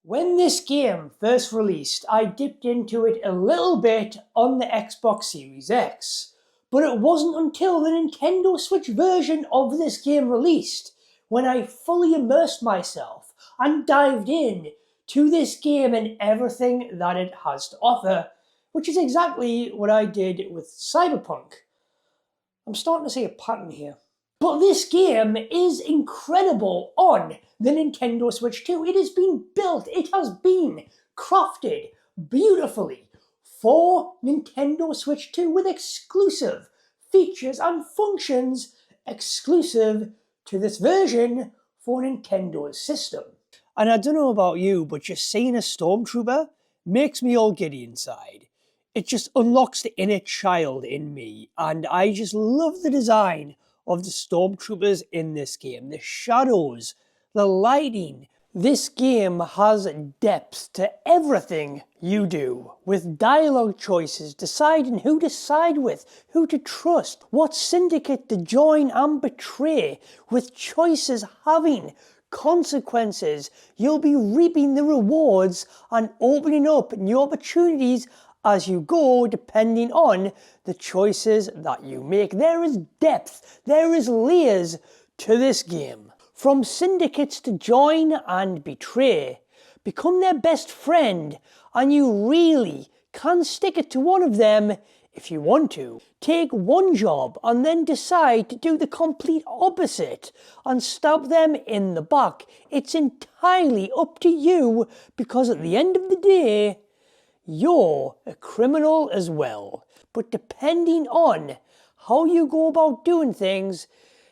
When this game first released, I dipped into it a little bit on the Xbox Series X, but it wasn't until the Nintendo Switch version of this game released when I fully immersed myself and dived in to this game and everything that it has to offer, which is exactly what I did with Cyberpunk. I'm starting to see a pattern here. But this game is incredible on the Nintendo Switch 2. It has been built, it has been crafted beautifully for Nintendo Switch 2 with exclusive features and functions exclusive to this version for Nintendo's system. And I don't know about you, but just seeing a Stormtrooper makes me all giddy inside. It just unlocks the inner child in me, and I just love the design of the Stormtroopers in this game. The shadows, the lighting. This game has depth to everything you do, with dialogue choices, deciding who to side with, who to trust, what syndicate to join and betray, with choices having consequences. You'll be reaping the rewards and opening up new opportunities as you go, depending on the choices that you make. There is depth, there is layers to this game. From syndicates to join and betray, become their best friend, and you really can stick it to one of them if you want to. Take one job and then decide to do the complete opposite and stab them in the back. It's entirely up to you, because at the end of the day, you're a criminal as well. But depending on how you go about doing things,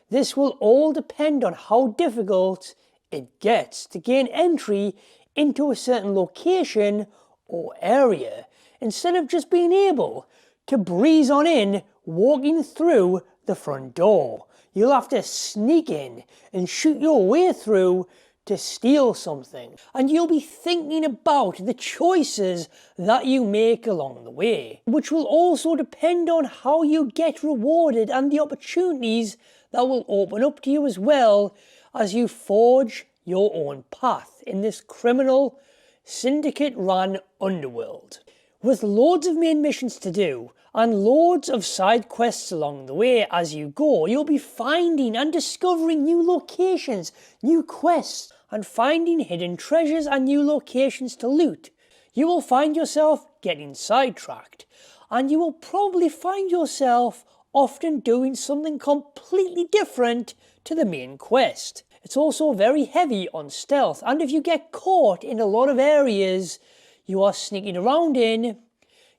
this will all depend on how difficult it gets to gain entry into a certain location or area, instead of just being able to breeze on in, walking through the front door. You'll have to sneak in and shoot your way through to steal something, and you'll be thinking about the choices that you make along the way, which will also depend on how you get rewarded and the opportunities that will open up to you as well as you forge your own path in this criminal, syndicate-run underworld. With loads of main missions to do, and loads of side quests along the way as you go, you'll be finding and discovering new locations, new quests, and finding hidden treasures and new locations to loot. You will find yourself getting sidetracked, and you will probably find yourself often doing something completely different to the main quest. It's also very heavy on stealth, and if you get caught in a lot of areas you are sneaking around in,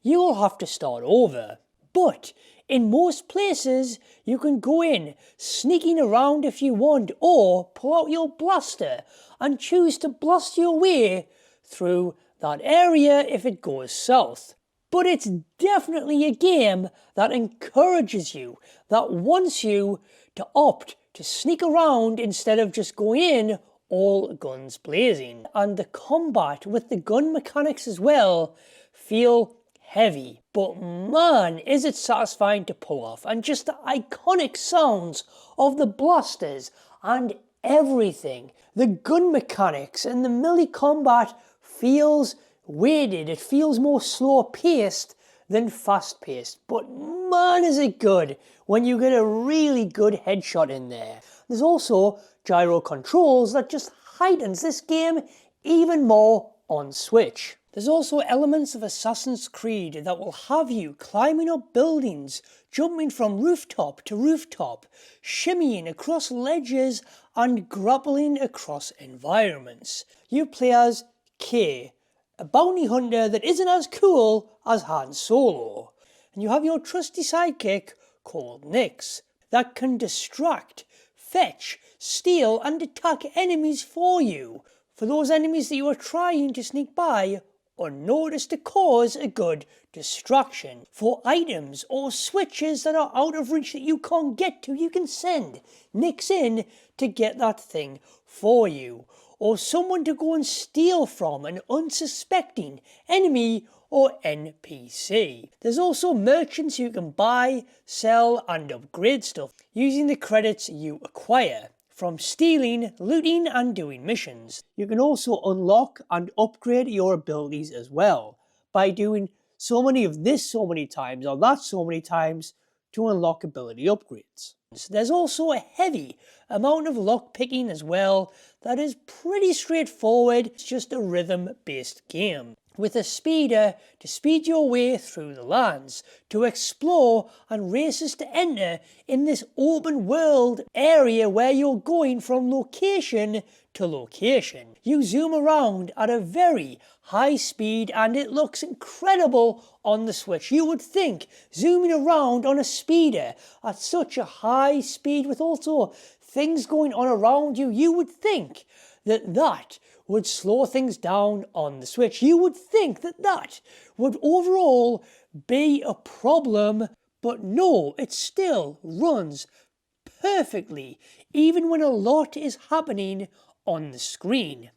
you will have to start over. But in most places, you can go in sneaking around if you want, or pull out your blaster and choose to blast your way through that area if it goes south. But it's definitely a game that encourages you, that wants you to opt to sneak around instead of just going in all guns blazing. And the combat with the gun mechanics as well feel heavy, but man, is it satisfying to pull off. And just the iconic sounds of the blasters and everything. The gun mechanics and the melee combat feels weighted. It feels more slow paced than fast paced, but man, is it good when you get a really good headshot in there. There's also gyro controls that just heightens this game even more on Switch. There's also elements of Assassin's Creed that will have you climbing up buildings, jumping from rooftop to rooftop, shimmying across ledges and grappling across environments. You play as Kay, a bounty hunter that isn't as cool as Han Solo. And you have your trusty sidekick called Nix that can distract, fetch, steal and attack enemies for you, for those enemies that you are trying to sneak by unnoticed, to cause a good distraction. For items or switches that are out of reach that you can't get to, you can send Nix in to get that thing for you, or someone to go and steal from an unsuspecting enemy or NPC. There's also merchants you can buy, sell and upgrade stuff using the credits you acquire. from stealing, looting and doing missions. You can also unlock and upgrade your abilities as well by doing so many of this so many times or that so many times to unlock ability upgrades. There's also a heavy amount of lock picking as well that is pretty straightforward. It's just a rhythm based game with a speeder to speed your way through the lands, to explore and races to enter in this open world area where you're going from location to location. You zoom around at a very high speed and it looks incredible on the Switch. You would think zooming around on a speeder at such a high speed with also things going on around you, you would think that would slow things down on the Switch. You would think that would overall be a problem, but no, it still runs perfectly, even when a lot is happening on the screen.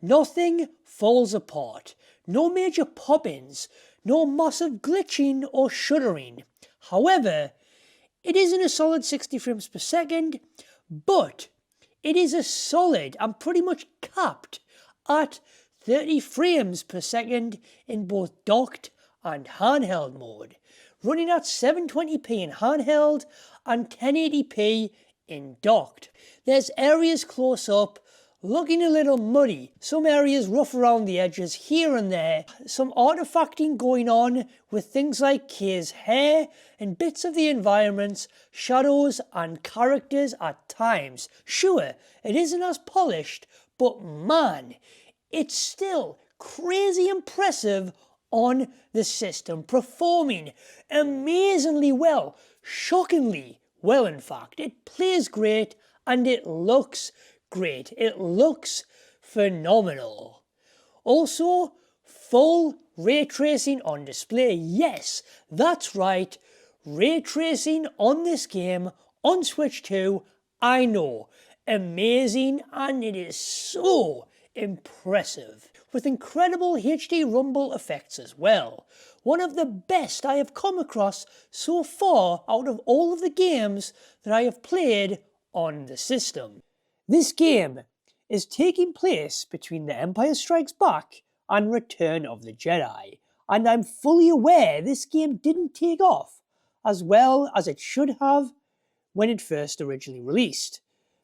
Nothing falls apart, no major pop-ins, no massive glitching or shuddering. However, it isn't a solid 60 frames per second, but it is a solid and pretty much capped at 30 frames per second in both docked and handheld mode, running at 720p in handheld and 1080p in docked. There's areas close up looking a little muddy, some areas rough around the edges here and there, some artifacting going on with things like Kay's hair and bits of the environments, shadows and characters at times. Sure, it isn't as polished, but man, it's still crazy impressive on the system, performing amazingly well, shockingly well in fact. It plays great and it looks great. It looks phenomenal. Also, full ray tracing on display. Yes, that's right. Ray tracing on this game on Switch 2. I know. Amazing, and it is so impressive. With incredible HD rumble effects as well. One of the best I have come across so far out of all of the games that I have played on the system. This game is taking place between The Empire Strikes Back and Return of the Jedi, and I'm fully aware this game didn't take off as well as it should have when it first originally released,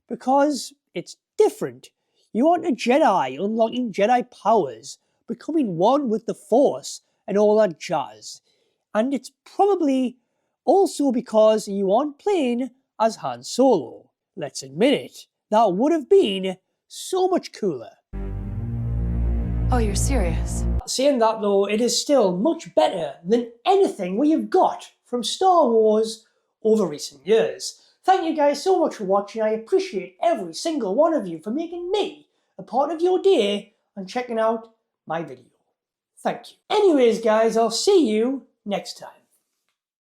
because it's different. You aren't a Jedi unlocking Jedi powers, becoming one with the Force and all that jazz, and it's probably also because you aren't playing as Han Solo. Let's admit it. That would have been so much cooler. Oh, you're serious? Saying that though, it is still much better than anything we have got from Star Wars over recent years. Thank you guys so much for watching. I appreciate every single one of you for making me a part of your day and checking out my video. Thank you. Anyways guys, I'll see you next time.